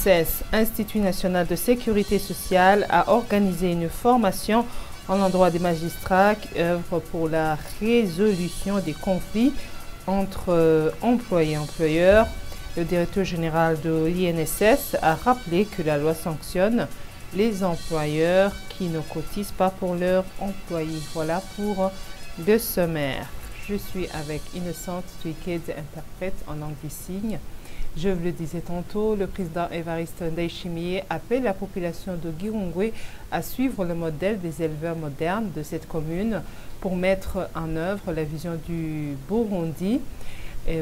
l'INSS, Institut national de sécurité sociale, a organisé une formation en endroit des magistrats qui œuvrent pour la résolution des conflits entre employés et employeurs. Le directeur général de l'INSS a rappelé que la loi sanctionne les employeurs qui ne cotisent pas pour leurs employés. Voilà pour le sommaire. Je suis avec Innocente Twiked, interprète en langue des signes. Je vous le disais tantôt, le président Évariste Ndayishimiye appelle la population de Gihungwe à suivre le modèle des éleveurs modernes de cette commune pour mettre en œuvre la vision du Burundi,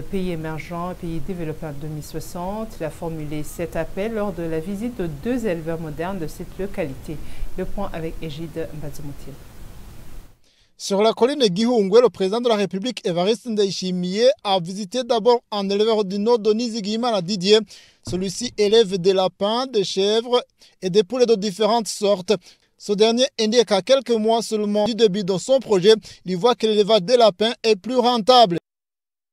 pays émergent, pays développé en 2060. Il a formulé cet appel lors de la visite de 2 éleveurs modernes de cette localité. Le point avec Égide Mbazumoutil. Sur la colline de Gihungwe, le président de la République, Évariste Ndayishimiye, a visité d'abord un éleveur du nord de Nizigimana Didier. Celui-ci élève des lapins, des chèvres et des poulets de différentes sortes. Ce dernier indique qu'à quelques mois seulement du début de son projet, il voit que l'élevage des lapins est plus rentable.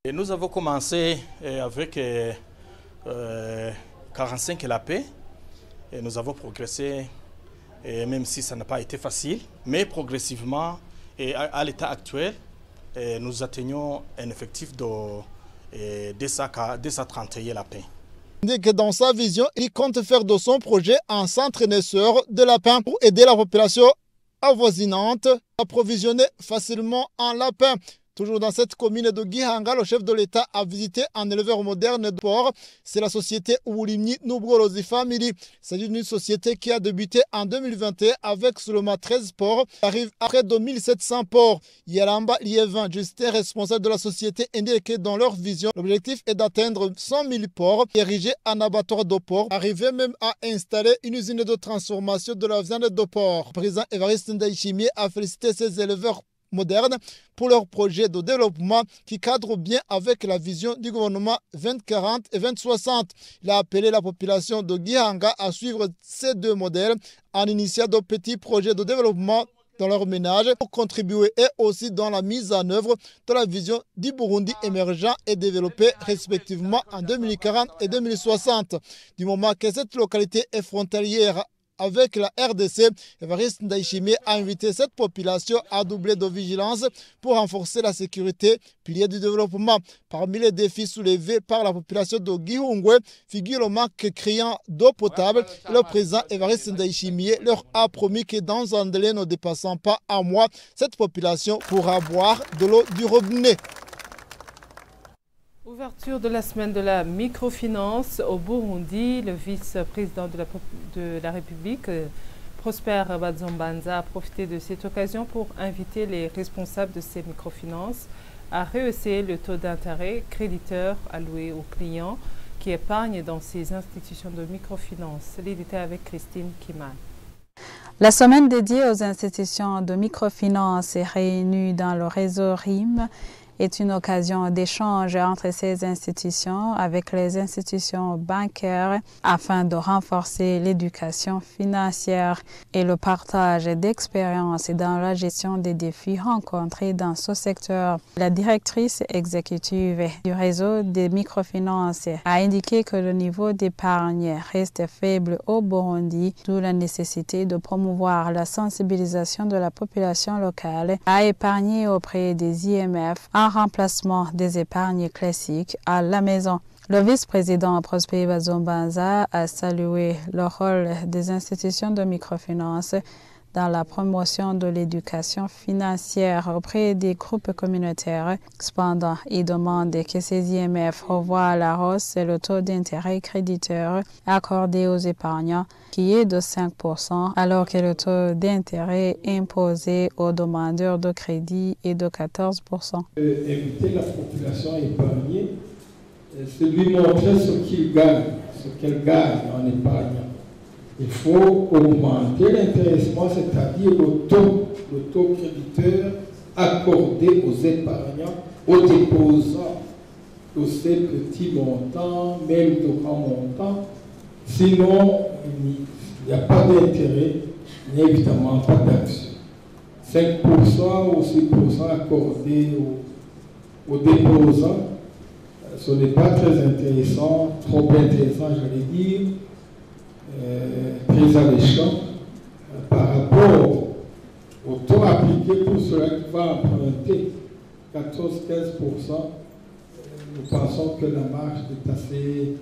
Et nous avons commencé avec 45 lapins et nous avons progressé, et même si ça n'a pas été facile, mais progressivement, et à l'état actuel, nous atteignons un effectif de 231 lapins. Que dans sa vision, il compte faire de son projet un centre naisseur de lapins pour aider la population avoisinante à approvisionner facilement un lapin. Toujours dans cette commune de Gihanga, le chef de l'État a visité un éleveur moderne de porc. C'est la société Uburimyi n'Ubworozi Family. Il s'agit d'une société qui a débuté en 2021 avec seulement 13 porcs. Il arrive à près de 1700 porcs. Yaramba Lievin, Justin, responsable de la société, indique que dans leur vision, l'objectif est d'atteindre 100 000 porcs et ériger un abattoir de porc. Arriver même à installer une usine de transformation de la viande de porc. Le président Évariste Ndayishimiye a félicité ces éleveurs modernes pour leur projet de développement qui cadre bien avec la vision du gouvernement 2040 et 2060. Il a appelé la population de Gihanga à suivre ces 2 modèles en initiant de petits projets de développement dans leur ménage pour contribuer et aussi dans la mise en œuvre de la vision du Burundi émergent et développé respectivement en 2040 et 2060. Du moment que cette localité est frontalière avec la RDC, Évariste Ndayishimiye a invité cette population à doubler de vigilance pour renforcer la sécurité, pilier du développement. Parmi les défis soulevés par la population de Gihungwe figure le manque criant d'eau potable. Le président Évariste Ndayishimiye leur a promis que dans un délai ne dépassant pas un mois, cette population pourra boire de l'eau du robinet. Ouverture de la semaine de la microfinance au Burundi. Le vice-président de la République, Prosper Bazombanza, a profité de cette occasion pour inviter les responsables de ces microfinances à rehausser le taux d'intérêt créditeur alloué aux clients qui épargnent dans ces institutions de microfinance. Les détails avec Christine Kiman. La semaine dédiée aux institutions de microfinance est réunie dans le réseau RIM est une occasion d'échange entre ces institutions avec les institutions bancaires afin de renforcer l'éducation financière et le partage d'expériences dans la gestion des défis rencontrés dans ce secteur. La directrice exécutive du réseau des microfinances a indiqué que le niveau d'épargne reste faible au Burundi, d'où la nécessité de promouvoir la sensibilisation de la population locale à épargner auprès des IMF en remplacement des épargnes classiques à la maison. Le vice-président Prosper Bazombanza a salué le rôle des institutions de microfinance dans la promotion de l'éducation financière auprès des groupes communautaires. Cependant, il demande que ces IMF revoient à la hausse le taux d'intérêt créditeur accordé aux épargnants, qui est de 5%, alors que le taux d'intérêt imposé aux demandeurs de crédit est de 14%. Inviter la population à épargner, c'est lui montrer ce qu'il gagne, ce qu'elle gagne en épargnant. Il faut augmenter l'intéressement, c'est-à-dire le taux créditeur accordé aux épargnants, aux déposants de ces petits montants, même de grands montants. Sinon, il n'y a pas d'intérêt, il n'y a évidemment pas d'action. 5% ou 6% accordés aux déposants, ce n'est pas très intéressant, trop intéressant, j'allais dire. très alléchant par rapport au taux appliqué pour cela qui va emprunter 14-15%. Nous pensons que la marge est assez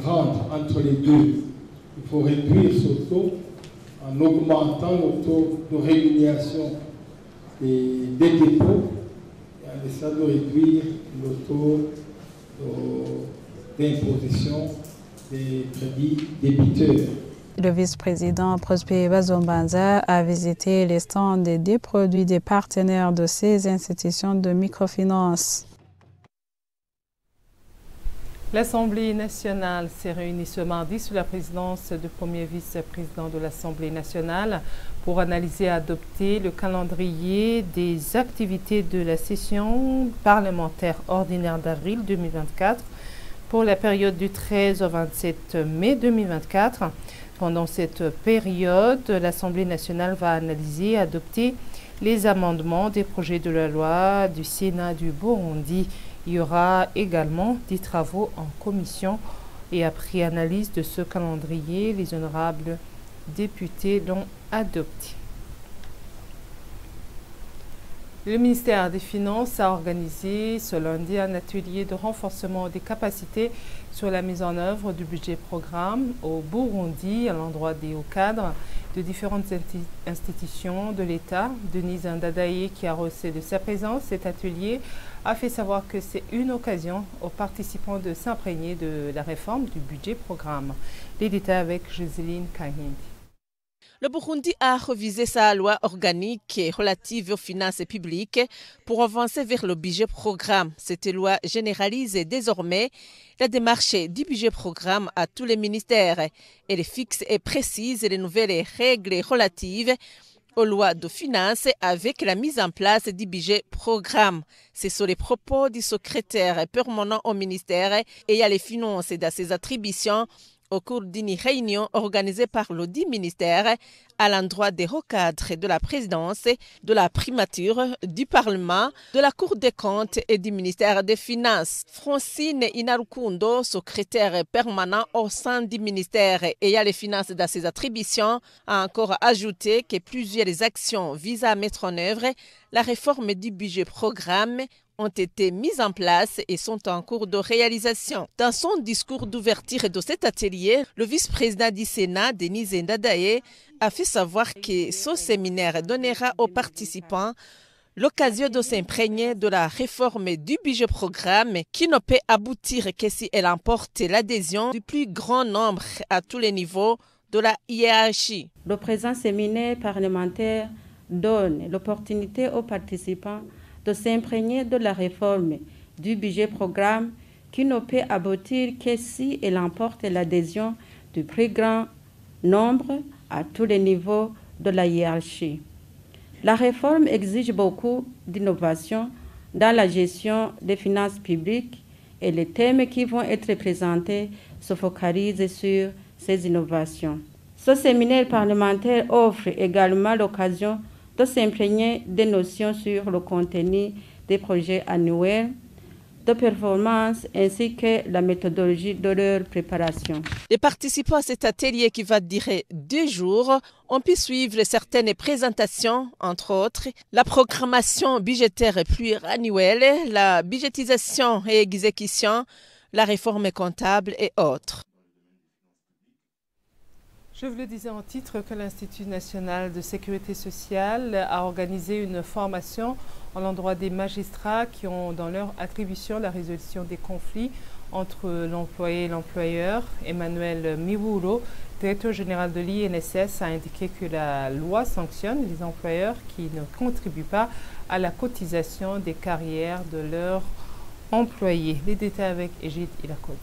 grande entre les deux. Il faut réduire ce taux en augmentant le taux de rémunération des dépôts et en essayant de réduire le taux d'imposition des crédits débiteurs. Le vice-président Prosper Bazombanza a visité les stands des produits des partenaires de ces institutions de microfinance. L'Assemblée nationale s'est réunie ce mardi sous la présidence du premier vice-président de l'Assemblée nationale pour analyser et adopter le calendrier des activités de la session parlementaire ordinaire d'avril 2024 pour la période du 13 au 27 mai 2024. Pendant cette période, l'Assemblée nationale va analyser et adopter les amendements des projets de la loi du Sénat du Burundi. Il y aura également des travaux en commission et après analyse de ce calendrier, les honorables députés l'ont adopté. Le ministère des Finances a organisé ce lundi un atelier de renforcement des capacités sur la mise en œuvre du budget programme au Burundi à l'endroit des hauts cadres de différentes institutions de l'État. Denise Ndadaye, qui a reçu de sa présence cet atelier, a fait savoir que c'est une occasion aux participants de s'imprégner de la réforme du budget programme. Les détails avec Joseline Kahindi. Le Burundi a révisé sa loi organique relative aux finances publiques pour avancer vers le budget programme. Cette loi généralise désormais la démarche du budget programme à tous les ministères. Elle fixe et précise les nouvelles règles relatives aux lois de finances avec la mise en place du budget programme. Ce sont les propos du secrétaire permanent au ministère et à les finances et à ses attributions au cours d'une réunion organisée par le dit ministère à l'endroit des hauts cadres de la présidence, de la primature, du Parlement, de la Cour des comptes et du ministère des Finances. Francine Inarukundo, secrétaire permanent au sein du ministère et à les finances dans ses attributions, a encore ajouté que plusieurs actions visant à mettre en œuvre la réforme du budget programme ont été mises en place et sont en cours de réalisation. Dans son discours d'ouverture de cet atelier, le vice-président du Sénat, Denise Ndadaye, a fait savoir que ce séminaire donnera aux participants l'occasion de s'imprégner de la réforme du budget programme qui ne peut aboutir que si elle emporte l'adhésion du plus grand nombre à tous les niveaux de la hiérarchie. Le présent séminaire parlementaire donne l'opportunité aux participants de s'imprégner de la réforme du budget programme qui ne peut aboutir que si elle emporte l'adhésion du plus grand nombre à tous les niveaux de la hiérarchie. La réforme exige beaucoup d'innovation dans la gestion des finances publiques et les thèmes qui vont être présentés se focalisent sur ces innovations. Ce séminaire parlementaire offre également l'occasion de s'imprégner des notions sur le contenu des projets annuels de performance ainsi que la méthodologie de leur préparation. Les participants à cet atelier qui va durer 2 jours ont pu suivre certaines présentations, entre autres la programmation budgétaire pluriannuelle, la budgétisation et exécution, la réforme comptable et autres. Je vous le disais en titre que l'Institut national de sécurité sociale a organisé une formation à l'endroit des magistrats qui ont dans leur attribution la résolution des conflits entre l'employé et l'employeur. Emmanuel Miwouro, directeur général de l'INSS, a indiqué que la loi sanctionne les employeurs qui ne contribuent pas à la cotisation des carrières de leurs employés. Les détails avec Égide Ilakote.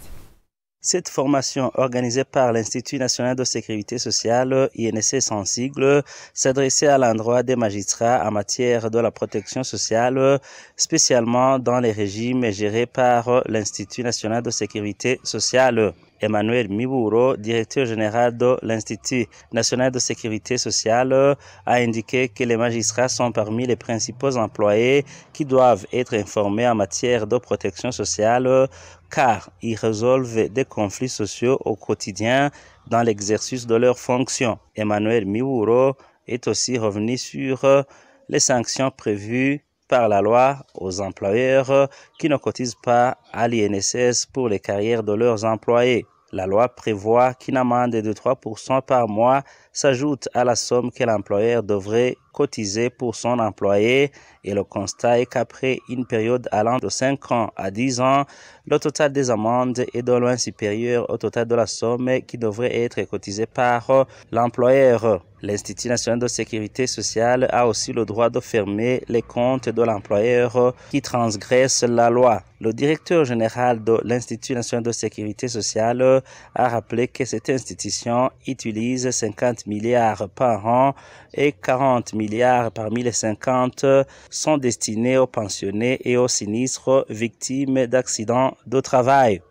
Cette formation organisée par l'Institut national de sécurité sociale, INSS en sigle, s'adressait à l'endroit des magistrats en matière de la protection sociale, spécialement dans les régimes gérés par l'Institut national de sécurité sociale. Emmanuel Miwouro, directeur général de l'Institut national de sécurité sociale, a indiqué que les magistrats sont parmi les principaux employés qui doivent être informés en matière de protection sociale, car ils résolvent des conflits sociaux au quotidien dans l'exercice de leurs fonctions. Emmanuel Miwouro est aussi revenu sur les sanctions prévues par la loi aux employeurs qui ne cotisent pas à l'INSS pour les carrières de leurs employés. La loi prévoit qu'une amende de 3% par mois s'ajoute à la somme que l'employeur devrait cotiser pour son employé et le constat est qu'après une période allant de 5 ans à 10 ans, le total des amendes est de loin supérieur au total de la somme qui devrait être cotisée par l'employeur. L'Institut national de sécurité sociale a aussi le droit de fermer les comptes de l'employeur qui transgresse la loi. Le directeur général de l'Institut national de sécurité sociale a rappelé que cette institution utilise 50 milliards par an et 40 milliards parmi les 50 sont destinés aux pensionnés et aux sinistres victimes d'accidents de travail.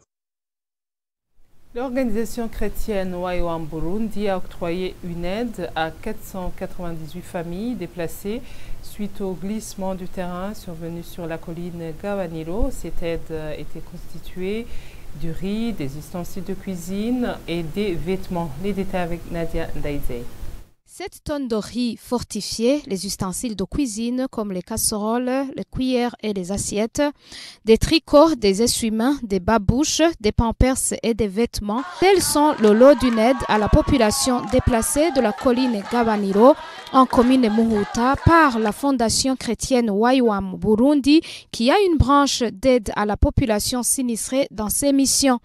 L'organisation chrétienne Waiwam Burundi a octroyé une aide à 498 familles déplacées suite au glissement du terrain survenu sur la colline Gavaniro. Cette aide était constituée du riz, des ustensiles de cuisine et des vêtements. Les détails avec Nadia Ndaïzé. 7 tonnes de riz fortifié, les ustensiles de cuisine comme les casseroles, les cuillères et les assiettes, des tricots, des essuie-mains, des babouches, des pampers et des vêtements. Tels sont le lot d'une aide à la population déplacée de la colline Gavaniro en commune Muhuta par la fondation chrétienne Waiwam Burundi qui a une branche d'aide à la population sinistrée dans ses missions.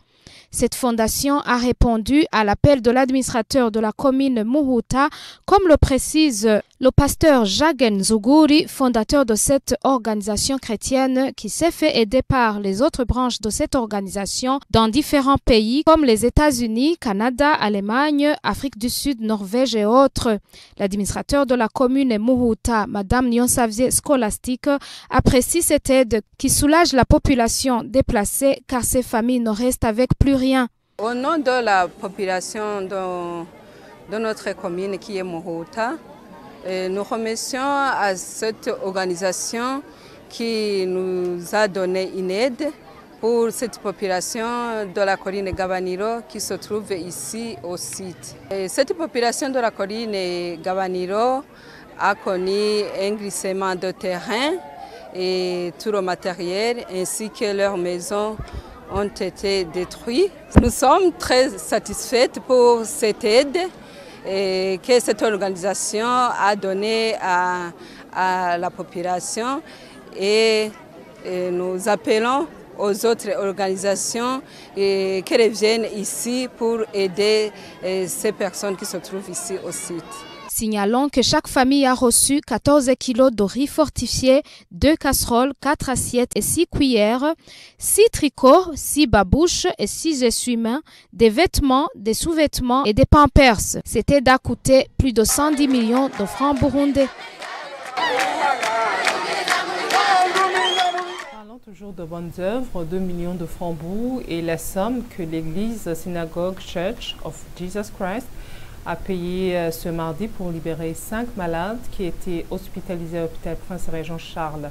Cette fondation a répondu à l'appel de l'administrateur de la commune Muhuta, comme le précise le pasteur Jagen Zuguri, fondateur de cette organisation chrétienne qui s'est fait aider par les autres branches de cette organisation dans différents pays comme les États-Unis, Canada, Allemagne, Afrique du Sud, Norvège et autres. L'administrateur de la commune Muhuta, Madame Nyonsavie Scholastique, apprécie cette aide qui soulage la population déplacée car ces familles ne restent avec plus rien. Au nom de la population de notre commune qui est Muhuta, nous remercions à cette organisation qui nous a donné une aide pour cette population de la colline Gavaniro qui se trouve ici au site. Et cette population de la colline Gavaniro a connu un glissement de terrain et tout le matériel ainsi que leurs maisons ont été détruits. Nous sommes très satisfaits pour cette aide et que cette organisation a donnée à la population et nous appelons aux autres organisations qu'elles viennent ici pour aider ces personnes qui se trouvent ici au site. Signalons que chaque famille a reçu 14 kilos de riz fortifié, 2 casseroles, 4 assiettes et 6 cuillères, 6 tricots, 6 babouches et 6 essuie-mains, des vêtements, des sous-vêtements et des pampers. Cette aide a coûté plus de 110 millions de francs burundais. Parlons toujours de bonnes œuvres, 2 millions de francs bourg et la somme que l'église Synagogue Church of Jesus Christ a payé ce mardi pour libérer 5 malades qui étaient hospitalisés à l'hôpital Prince-Régent Charles.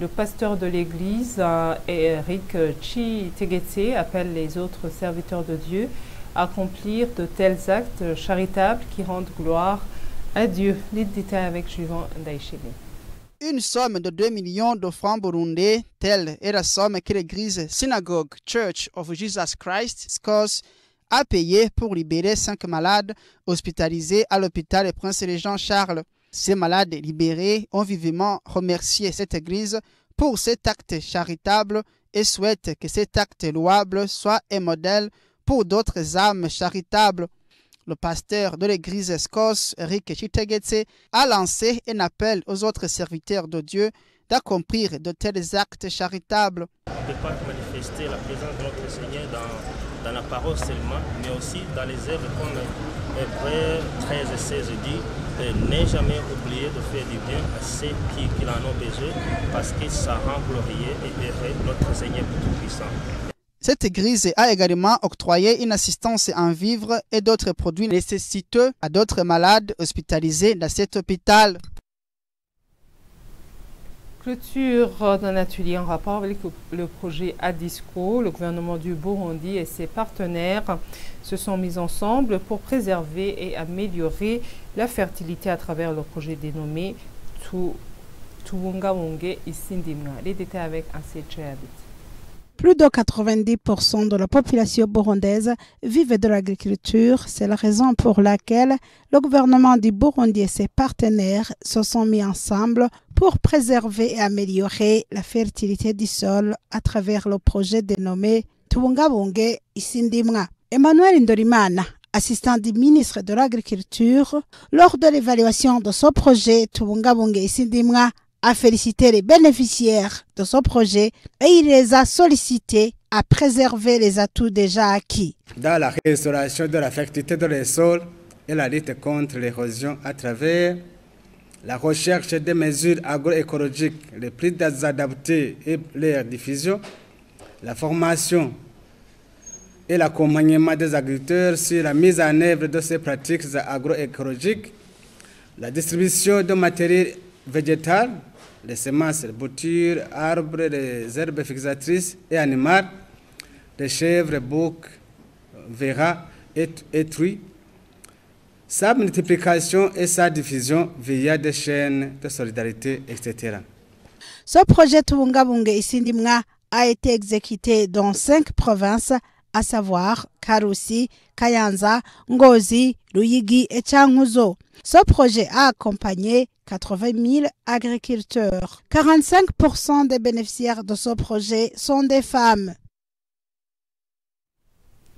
Le pasteur de l'église, Eric Chitegetse, appelle les autres serviteurs de Dieu à accomplir de tels actes charitables qui rendent gloire à Dieu. Les détails avec Juvent Ndaïcheli. Une somme de 2 millions de francs burundais, telle est la somme que l'église Synagogue Church of Jesus Christ, SCOS, a payé pour libérer 5 malades hospitalisés à l'hôpital Prince-Régent Charles. Ces malades libérés ont vivement remercié cette église pour cet acte charitable et souhaitent que cet acte louable soit un modèle pour d'autres âmes charitables. Le pasteur de l'église SCOS, Eric Chitegetse, a lancé un appel aux autres serviteurs de Dieu d'accomplir de tels actes charitables. On ne peut pas manifester la présence de notre Seigneur dans la parole seulement, mais aussi dans les œuvres comme Hébreux 13 et 16 dit, n'est jamais oublié de faire du bien à ceux qui en ont besoin, parce que ça rend glorieux et heureux notre Seigneur Tout-Puissant. Cette église a également octroyé une assistance en vivres et d'autres produits nécessiteux à d'autres malades hospitalisés dans cet hôpital. Clôture d'un atelier en rapport avec le projet ADISCO. Le gouvernement du Burundi et ses partenaires se sont mis ensemble pour préserver et améliorer la fertilité à travers le projet dénommé Tubungabunge Isindimwa. Les détails avec Ansel Chayabit. Plus de 90% de la population burundaise vivent de l'agriculture. C'est la raison pour laquelle le gouvernement du Burundi et ses partenaires se sont mis ensemble pour préserver et améliorer la fertilité du sol à travers le projet dénommé Tubungabunge Isindimwa. Emmanuel Ndorimana, assistant du ministre de l'Agriculture, lors de l'évaluation de ce projet Tubungabunge Isindimwa, a félicité les bénéficiaires de ce projet et il les a sollicités à préserver les atouts déjà acquis. Dans la restauration de la fertilité des sols et la lutte contre l'érosion à travers la recherche des mesures agroécologiques les plus adaptées et leur diffusion, la formation et l'accompagnement des agriculteurs sur la mise en œuvre de ces pratiques agroécologiques, la distribution de matériel végétal, les semences, les boutures, arbres, les herbes fixatrices et animales, les chèvres, boucs, verras et truies, sa multiplication et sa diffusion via des chaînes de solidarité, etc. Ce projet Tubungabunge Isindimwa a été exécuté dans 5 provinces, à savoir Karusi, Kayanza, Ngozi, Ruyigi et Changuzo. Ce projet a accompagné 80 000 agriculteurs. 45% des bénéficiaires de ce projet sont des femmes.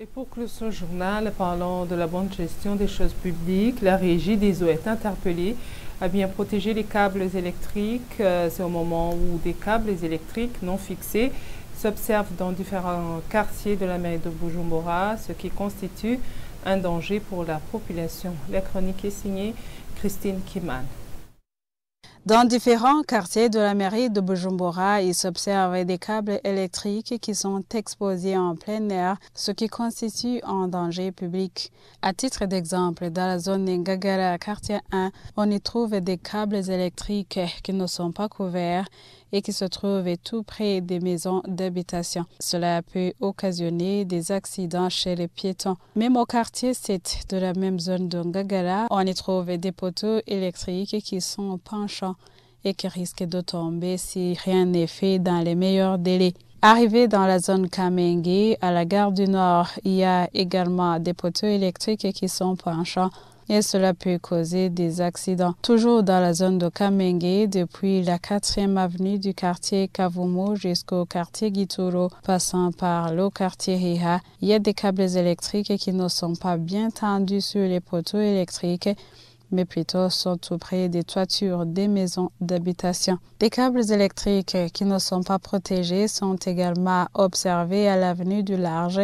Et pour clore ce journal, parlant de la bonne gestion des choses publiques, la régie des eaux est interpellée à bien protéger les câbles électriques. C'est au moment où des câbles électriques non fixés s'observent dans différents quartiers de la mairie de Bujumbura, ce qui constitue un danger pour la population. La chronique est signée Christine Kiman. Dans différents quartiers de la mairie de Bujumbura, il s'observe des câbles électriques qui sont exposés en plein air, ce qui constitue un danger public. À titre d'exemple, dans la zone Ngagara, quartier 1, on y trouve des câbles électriques qui ne sont pas couverts et qui se trouvent tout près des maisons d'habitation. Cela peut occasionner des accidents chez les piétons. Même au quartier 7 de la même zone de Ngagara, on y trouve des poteaux électriques qui sont penchants et qui risquent de tomber si rien n'est fait dans les meilleurs délais. Arrivé dans la zone Kamenge, à la gare du Nord, il y a également des poteaux électriques qui sont penchants et cela peut causer des accidents. Toujours dans la zone de Kamenge, depuis la 4e avenue du quartier Kavumu jusqu'au quartier Gituro, passant par le quartier Hiha, il y a des câbles électriques qui ne sont pas bien tendus sur les poteaux électriques, mais plutôt sont tout près des toitures des maisons d'habitation. Des câbles électriques qui ne sont pas protégés sont également observés à l'avenue du Large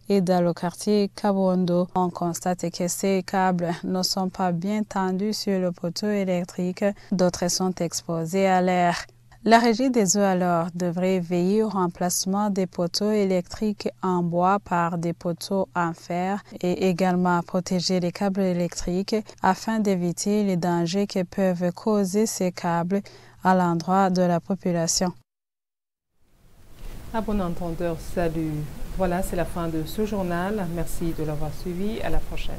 et dans le quartier Kabondo. On constate que ces câbles ne sont pas bien tendus sur le poteau électrique, d'autres sont exposés à l'air. La régie des eaux alors devrait veiller au remplacement des poteaux électriques en bois par des poteaux en fer et également protéger les câbles électriques afin d'éviter les dangers que peuvent causer ces câbles à l'endroit de la population. À bon entendeur, salut. Voilà, c'est la fin de ce journal. Merci de l'avoir suivi. À la prochaine.